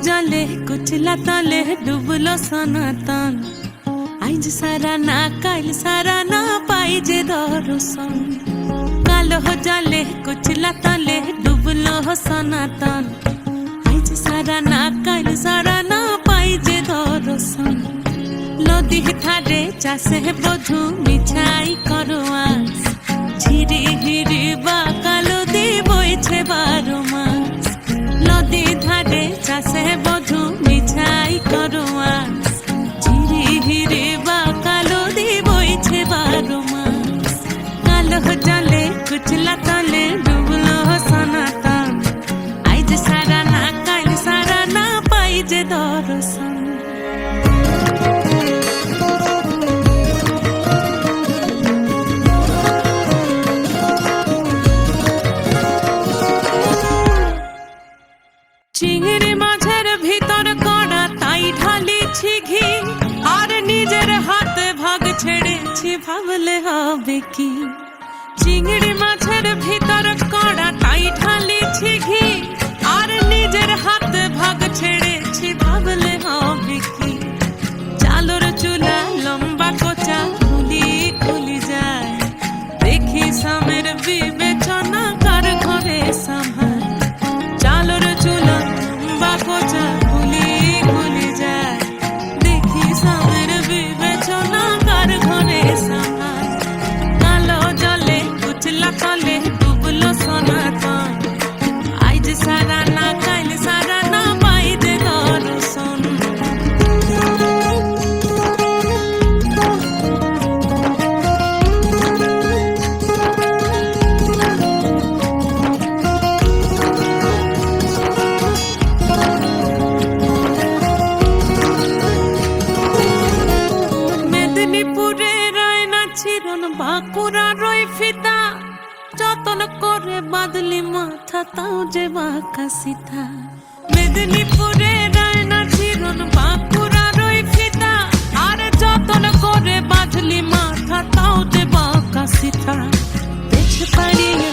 जले कुचला तले डुबलो सनातन आज सारा ना काल सारा ना पाइजे दर्शन कालो जले कुचला तले डुबलो सनातन आज सारा ना काल सारा ना पाइजे दर्शन नदी ठारे चासे बधु मिछाई करो आस झिरी हिरी बा कालो दी बइछे 12 मास नदी ধারে চাষে বধু মিছাই করো আস ঝিরি হিরে বা কালো দি বইছে 12 মাস কালো জলে কুচলা তলে ডুবলো সনাতন আইজ সারা না কাল সারা না পাই যে দর্শন চিংড়ি মাছের ভিতর কড়া তাই ঢালিছি ঘি আর নিজের হাতে ভাগ ছেড়েছি ভাবলে হবে কি চিংড়ি মাছের ভিতর কড়া তাই ঢালিছি ঘি আর নিজের হাতে ভাগ ছেড়েছি ভাবলে হবে কি চালর চুলা লম্বা কোচা খুলি খুলি যায় দেখি স্বামীর বিবেচনা কার ঘরে সামাল চালর চুলা কোচা খুলি খুলি যায় দেখি স্বামীর বিবেচনা কার ঘরে সামাল কালো জলে কুচলা তলে ডুবলো সনাতন আইজ সারা না কাল সারা না পাই যে দর্শন বাঁকুড়া রই ফিতা যতন করে বাদলি মাথা তাও যে বাঁকা সিথা মেদিনীপুরে রায়না চিরন বাঁকুড়া রই ফিতা আর যতন করে বাদলি মাথা তাও যে বাঁকা সিথা পেছ পাড়িয়ে